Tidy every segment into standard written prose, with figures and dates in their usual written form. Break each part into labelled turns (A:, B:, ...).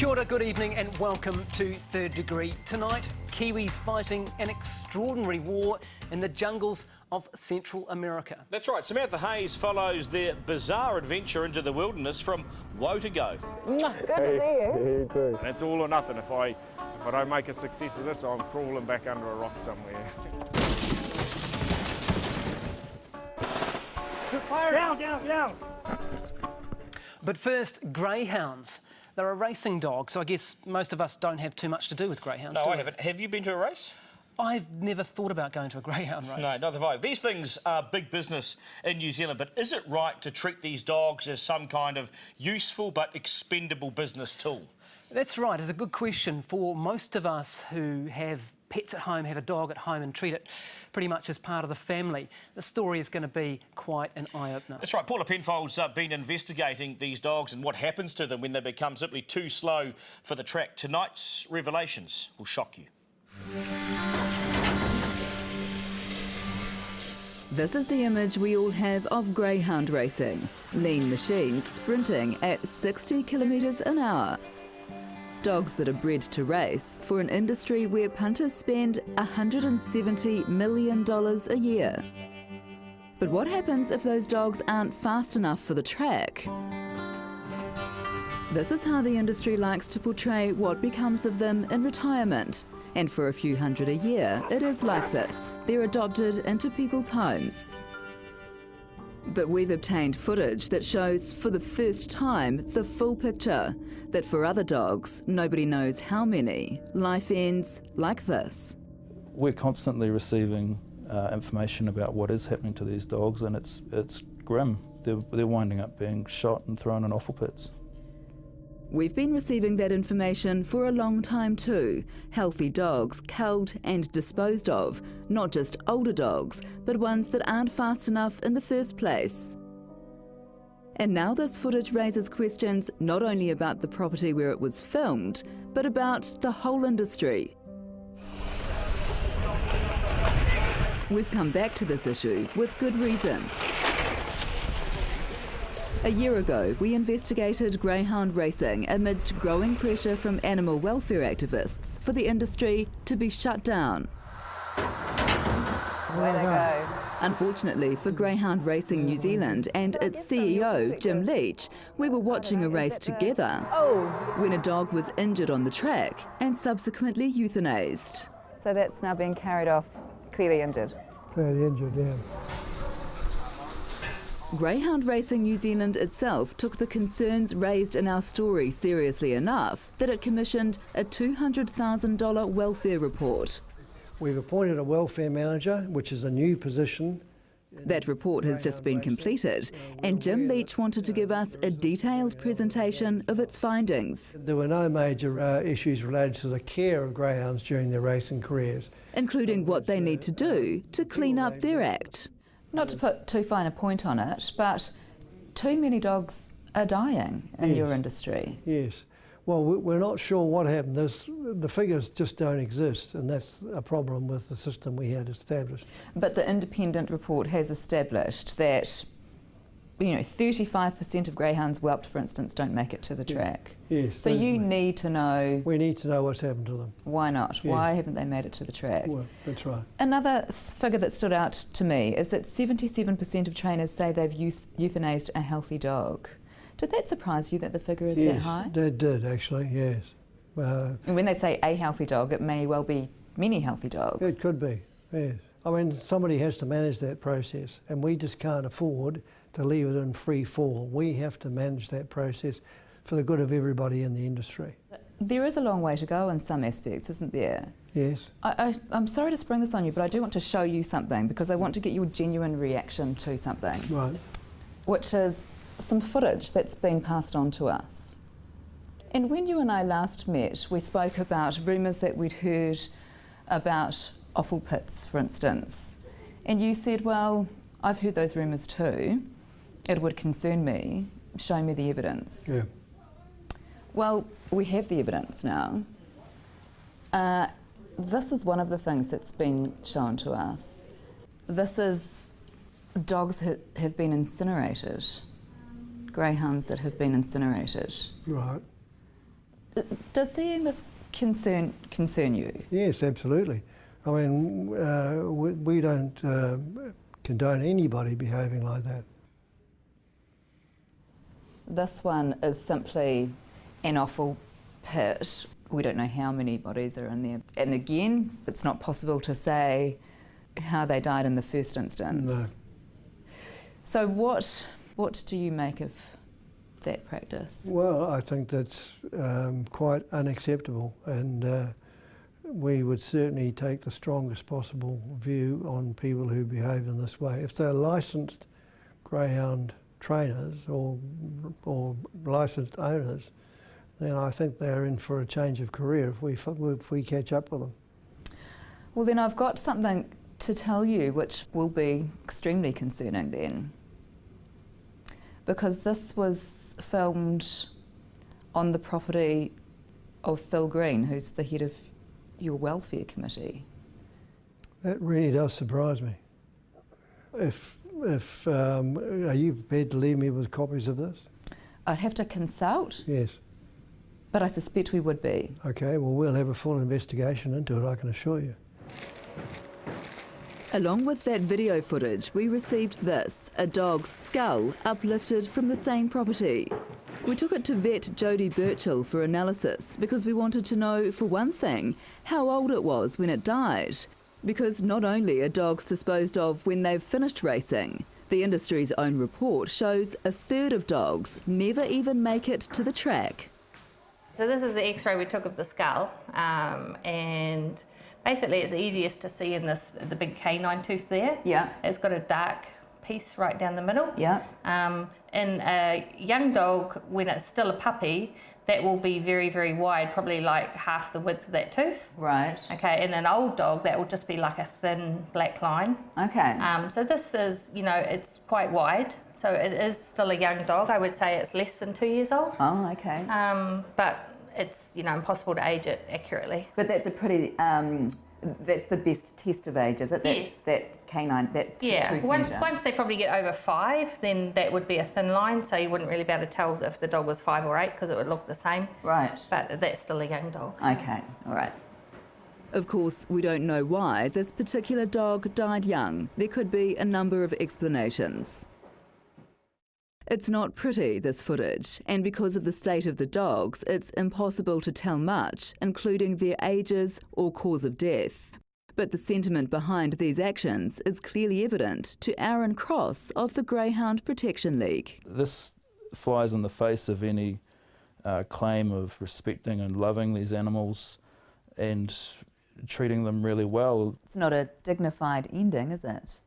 A: Kia ora, good evening and welcome to Third Degree. Tonight, Kiwis fighting an extraordinary war in the jungles of Central America.
B: That's right, Samantha Hayes follows their bizarre adventure into the wilderness from woe to go.
C: Good to see you.
D: You too. It's all or nothing. If I don't make a success of this, I'm crawling back under a rock somewhere. Down.
A: But first, greyhounds. They're a racing dog, so I guess most of us don't have too much to do with greyhounds.
B: No, I haven't. Have you been to a race?
A: I've never thought about going to a greyhound race.
B: No, neither have I. These things are big business in New Zealand, but is it right to treat these dogs as some kind of useful but expendable business tool?
A: That's right. It's a good question for most of us who have pets at home, have a dog at home and treat it pretty much as part of the family. The story is going to be quite an eye-opener.
B: That's right. Paula Penfold's been investigating these dogs and what happens to them when they become simply too slow for the track. Tonight's revelations will shock you.
E: This is the image we all have of greyhound racing. Lean machines sprinting at 60 kilometres an hour. Dogs that are bred to race for an industry where punters spend $170 million a year. But what happens if those dogs aren't fast enough for the track? This is how the industry likes to portray what becomes of them in retirement. And for a few hundred a year, it is like this. They're adopted into people's homes. But we've obtained footage that shows for the first time the full picture, that for other dogs, nobody knows how many, life ends like this.
F: We're constantly receiving information about what is happening to these dogs, and it's grim. They're winding up being shot and thrown in offal pits.
E: We've been receiving that information for a long time too. Healthy dogs culled and disposed of, not just older dogs, but ones that aren't fast enough in the first place. And now this footage raises questions not only about the property where it was filmed, but about the whole industry. We've come back to this issue with good reason. A year ago, we investigated greyhound racing amidst growing pressure from animal welfare activists for the industry to be shut down.
C: Way to go.
E: Unfortunately for Greyhound Racing New Zealand and its CEO, Jim Leach, we were watching a race together when a dog was injured on the track and subsequently euthanized.
C: So that's now being carried off, clearly injured.
G: Clearly injured, yeah.
E: Greyhound Racing New Zealand itself took the concerns raised in our story seriously enough that it commissioned a $200,000 welfare report.
G: We've appointed a welfare manager, which is a new position.
E: That report has just been completed, and Jim Leach wanted to give us a detailed presentation of its findings.
G: There were no major issues related to the care of greyhounds during their racing careers,
E: including what they need to do to clean up their act.
C: Not to put too fine a point on it, but too many dogs are dying in your industry.
G: Yes. Well, we're not sure what happened. The figures just don't exist, and that's a problem with the system we had established.
C: But the independent report has established that, 35% of greyhounds whelped, for instance, don't make it to the track.
G: Yes.
C: So you need to know...
G: We need to know what's happened to them.
C: Why not?
G: Yes.
C: Why haven't they made it to the track?
G: Well, that's right.
C: Another figure that stood out to me is that 77% of trainers say they've euthanized a healthy dog. Did that surprise you that the figure is that high?
G: Yes, it did actually, yes.
C: And when they say a healthy dog, it may well be many healthy dogs.
G: It could be, yes. I mean, somebody has to manage that process, and we just can't afford to leave it in free fall. We have to manage that process for the good of everybody in the industry.
C: There is a long way to go in some aspects, isn't there?
G: Yes.
C: I'm sorry to spring this on you, but I do want to show you something because I want to get your genuine reaction to something.
G: Right.
C: Which is some footage that's been passed on to us. And when you and I last met, we spoke about rumours that we'd heard about offal pits, for instance. And you said, well, I've heard those rumours too. It would concern me. Show me the evidence.
G: Yeah.
C: Well, we have the evidence now. This is one of the things that's been shown to us. This is dogs that have been incinerated, greyhounds that have been incinerated.
G: Right.
C: Does seeing this concern you?
G: Yes, absolutely. I mean, we don't condone anybody behaving like that.
C: This one is simply an offal pit. We don't know how many bodies are in there. And again, it's not possible to say how they died in the first instance.
G: No.
C: So what do you make of that practice?
G: Well, I think that's quite unacceptable, and we would certainly take the strongest possible view on people who behave in this way. If they're licensed greyhound trainers or licensed owners, then I think they're in for a change of career if we catch up with them.
C: Well, then I've got something to tell you which will be extremely concerning then, because this was filmed on the property of Phil Green, who's the head of your welfare committee.
G: That really does surprise me. Are you prepared to leave me with copies of this?
C: I'd have to consult,
G: Yes.
C: but I suspect we would be.
G: Okay, well, we'll have a full investigation into it, I can assure you.
E: Along with that video footage, we received this, a dog's skull uplifted from the same property. We took it to vet Jodie Birchall for analysis because we wanted to know, for one thing, how old it was when it died. Because not only are dogs disposed of when they've finished racing, the industry's own report shows a third of dogs never even make it to the track.
H: So this is the x-ray we took of the skull, and basically it's easiest to see in the big canine tooth there.
C: Yeah.
H: It's got a dark piece right down the middle.
C: Yeah.
H: In a young dog, when it's still a puppy, that will be very, very wide, probably like half the width of that tooth.
C: Right.
H: Okay, in an old dog, that will just be like a thin black line.
C: Okay.
H: So this is, it's quite wide. So it is still a young dog. I would say it's less than 2 years old.
C: Oh, okay.
H: But it's, impossible to age it accurately.
C: But that's a pretty, that's the best test of age, is it?
H: Yes.
C: That canine, that
H: Yeah,
C: tooth
H: once
C: measure.
H: they probably get over 5, then that would be a thin line, so you wouldn't really be able to tell if the dog was 5 or 8 because it would look the same.
C: Right.
H: But that's still a young dog.
C: Okay, all right.
E: Of course, we don't know why this particular dog died young. There could be a number of explanations. It's not pretty, this footage, and because of the state of the dogs, it's impossible to tell much, including their ages or cause of death. But the sentiment behind these actions is clearly evident to Aaron Cross of the Greyhound Protection League.
F: This flies in the face of any claim of respecting and loving these animals and treating them really well.
C: It's not a dignified ending, is it?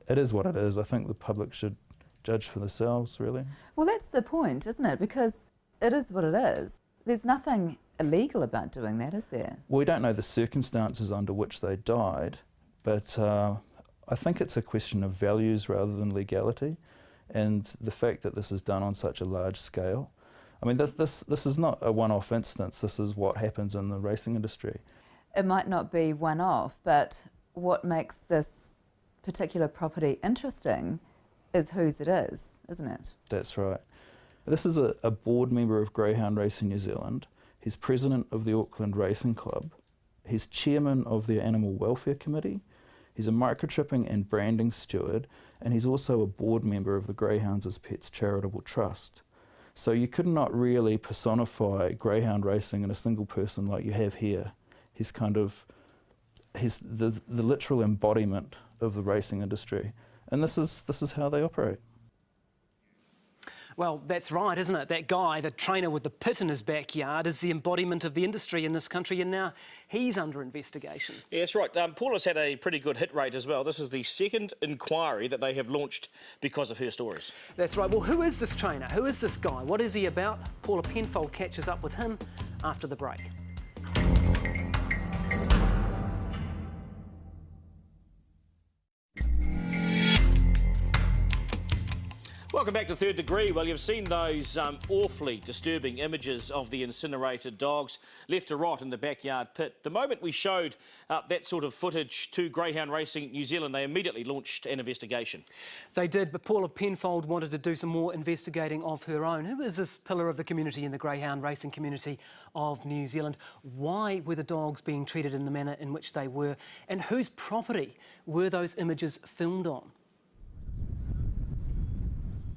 F: It is what it is. I think the public should judge for themselves, really.
C: Well, that's the point, isn't it? Because it is what it is. There's nothing illegal about doing that, is there?
F: We don't know the circumstances under which they died, but I think it's a question of values rather than legality, and the fact that this is done on such a large scale. I mean, this is not a one-off instance. This is what happens in the racing industry.
C: It might not be one-off, but what makes this particular property interesting is whose it is, isn't it?
F: That's right. This is a board member of Greyhound Racing New Zealand. He's president of the Auckland Racing Club. He's chairman of their Animal Welfare Committee. He's a microchipping and branding steward, and he's also a board member of the Greyhounds as Pets Charitable Trust. So you could not really personify greyhound racing in a single person like you have here. He's the literal embodiment of the racing industry. And this is how they operate.
A: Well, that's right, isn't it? That guy, the trainer with the pit in his backyard, is the embodiment of the industry in this country, and now he's under investigation.
B: Yeah, that's right. Paula's had a pretty good hit rate as well. This is the second inquiry that they have launched because of her stories.
A: That's right. Well, who is this trainer? Who is this guy? What is he about? Paula Penfold catches up with him after the break.
B: Welcome back to Third Degree. Well, you've seen those awfully disturbing images of the incinerated dogs left to rot in the backyard pit. The moment we showed that sort of footage to Greyhound Racing New Zealand, they immediately launched an investigation.
A: They did, but Paula Penfold wanted to do some more investigating of her own. Who is this pillar of the community in the greyhound racing community of New Zealand? Why were the dogs being treated in the manner in which they were? And whose property were those images filmed on?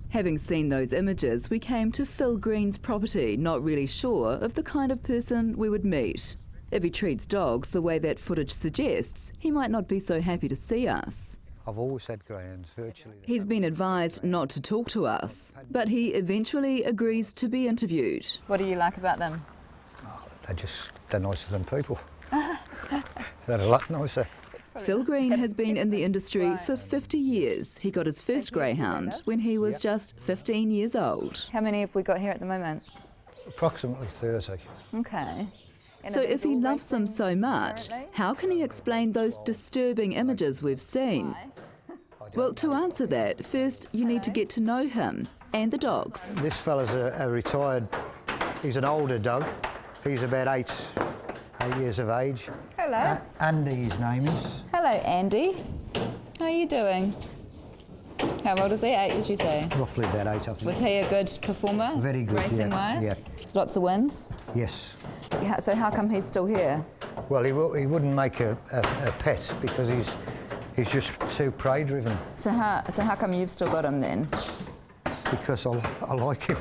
E: Having seen those images, we came to Phil Green's property, not really sure of the kind of person we would meet. If he treats dogs the way that footage suggests, he might not be so happy to see us.
I: I've always had greyhounds, virtually.
E: He's been advised not to talk to us, but he eventually agrees to be interviewed.
C: What do you like about them?
I: Oh, they're nicer than people. They're a lot nicer.
E: Phil Green has been in the industry for 50 years. He got his first greyhound when he was just 15 years old.
C: How many have we got here at the moment?
I: Approximately 30.
C: Okay.
E: So if he loves them so much, how can he explain those disturbing images we've seen? Well, to answer that, first you need to get to know him and the dogs.
I: This fella's a retired, he's an older dog. He's about 8 years of age.
C: Hello.
I: Andy, his name is.
C: Hello, Andy. How are you doing? How old is he? 8, did you say?
I: Roughly about 8, I think.
C: Was he a good performer?
I: Very good,
C: racing-wise?
I: yeah.
C: Lots of wins?
I: Yes.
C: Yeah, so how come he's still here?
I: Well, he wouldn't make a pet because he's just too prey-driven.
C: So how come you've still got him then?
I: Because I like him.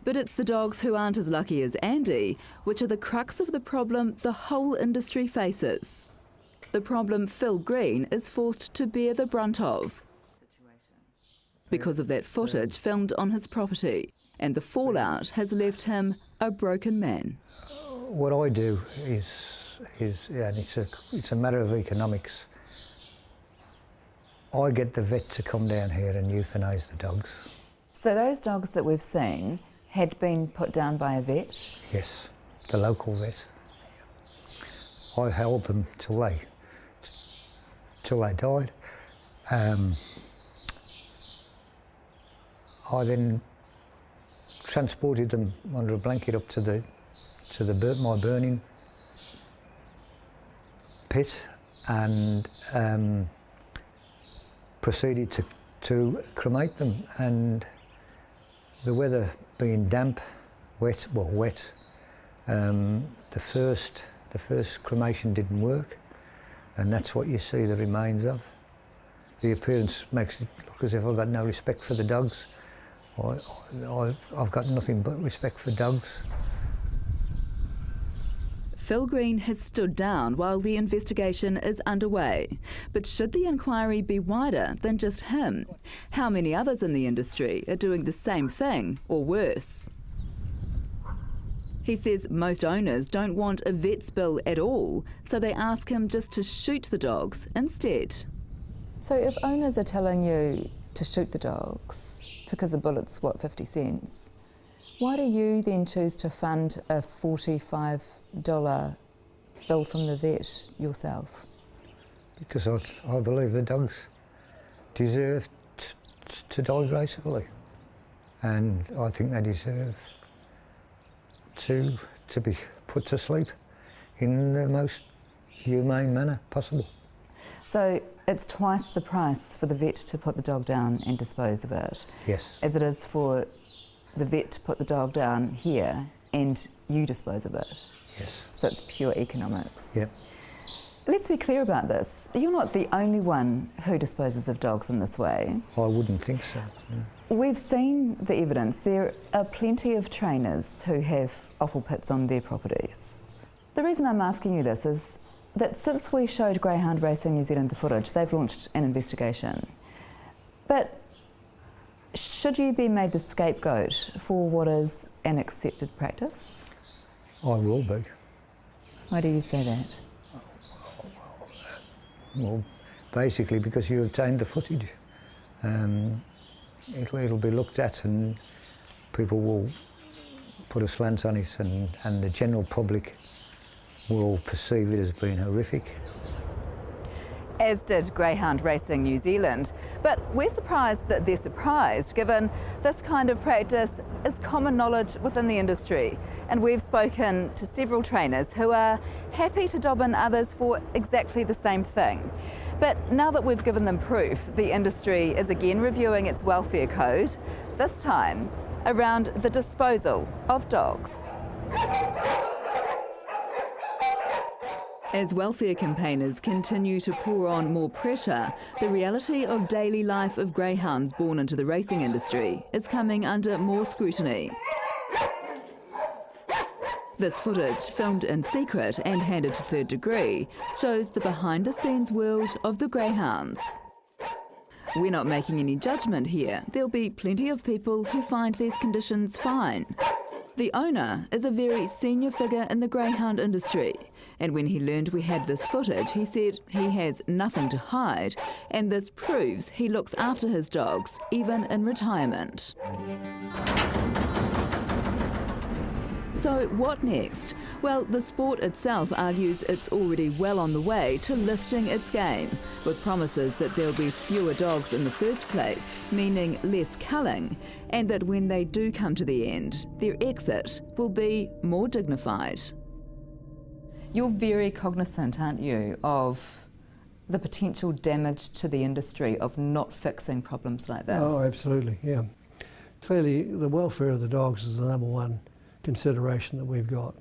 E: But it's the dogs who aren't as lucky as Andy, which are the crux of the problem the whole industry faces. The problem Phil Green is forced to bear the brunt of because of that footage filmed on his property, and the fallout has left him a broken man.
I: What I do is and it's a matter of economics. I get the vet to come down here and euthanise the dogs.
C: So those dogs that we've seen had been put down by a vet?
I: Yes, the local vet. I held them till they died. I then transported them under a blanket up to my burning pit and proceeded to cremate them. And the weather being damp, wet, the first cremation didn't work, and that's what you see the remains of. The appearance makes it look as if I've got no respect for the dogs. I've got nothing but respect for dogs.
E: Phil Green has stood down while the investigation is underway. But should the inquiry be wider than just him? How many others in the industry are doing the same thing or worse? He says most owners don't want a vet's bill at all, so they ask him just to shoot the dogs instead.
C: So if owners are telling you to shoot the dogs because a bullet's, what, 50 cents, why do you then choose to fund a $45 bill from the vet yourself?
I: Because I believe the dogs deserve to die gracefully, and I think they deserve to be put to sleep in the most humane manner possible.
C: So it's twice the price for the vet to put the dog down and dispose of it,
I: yes,
C: as it is for the vet to put the dog down here and you dispose of it.
I: Yes.
C: So it's pure economics.
I: Yep.
C: Let's be clear about this. You're not the only one who disposes of dogs in this way.
I: I wouldn't think so. No.
C: We've seen the evidence. There are plenty of trainers who have offal pits on their properties. The reason I'm asking you this is that since we showed Greyhound Racing New Zealand the footage, they've launched an investigation. But should you be made the scapegoat for what is an accepted practice?
I: I will be.
C: Why do you say that?
I: Well, basically because you obtained the footage. It'll be looked at and people will put a slant on it, and the general public will perceive it as being horrific.
C: as did Greyhound Racing New Zealand. But we're surprised that they're surprised, given this kind of practice is common knowledge within the industry. And we've spoken to several trainers who are happy to dob in others for exactly the same thing. But now that we've given them proof, the industry is again reviewing its welfare code, this time around the disposal of dogs.
E: As welfare campaigners continue to pour on more pressure, the reality of daily life of greyhounds born into the racing industry is coming under more scrutiny. This footage, filmed in secret and handed to Third Degree, shows the behind-the-scenes world of the greyhounds. We're not making any judgment here. There'll be plenty of people who find these conditions fine. The owner is a very senior figure in the greyhound industry, and when he learned we had this footage, he said he has nothing to hide, and this proves he looks after his dogs, even in retirement. So what next? Well, the sport itself argues it's already well on the way to lifting its game, with promises that there'll be fewer dogs in the first place, meaning less culling, and that when they do come to the end, their exit will be more dignified.
C: You're very cognizant, aren't you, of the potential damage to the industry of not fixing problems like this?
G: Oh, absolutely, yeah. Clearly, the welfare of the dogs is the number one consideration that we've got.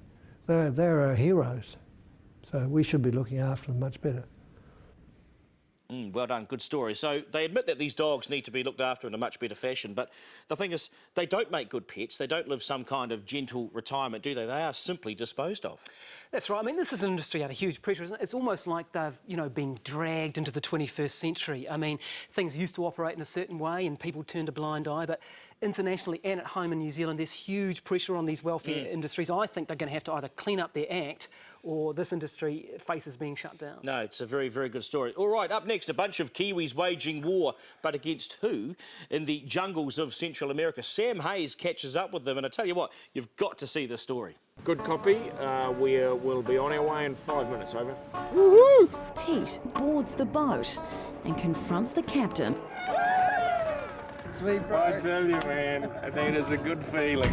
G: They're our heroes, so we should be looking after them much better.
B: Well done, good story. So they admit that these dogs need to be looked after in a much better fashion, but the thing is, they don't make good pets. They don't live some kind of gentle retirement, do they? They are simply disposed of.
A: That's right. I mean, this is an industry under huge pressure, isn't it? It's almost like they've, been dragged into the 21st century. I mean, things used to operate in a certain way and people turned a blind eye, but internationally and at home in New Zealand, there's huge pressure on these welfare industries. I think they're going to have to either clean up their act or this industry faces being shut down. No,
B: it's a very, very good story. All right, up next, a bunch of Kiwis waging war, but against who? In the jungles of Central America. Sam Hayes catches up with them, and I tell you what, you've got to see this story.
D: Good copy. We'll be on our way in 5 minutes, over. Woo-hoo!
J: Pete boards the boat and confronts the captain.
D: Sweet, bro. I tell you, man, I think it's a good feeling.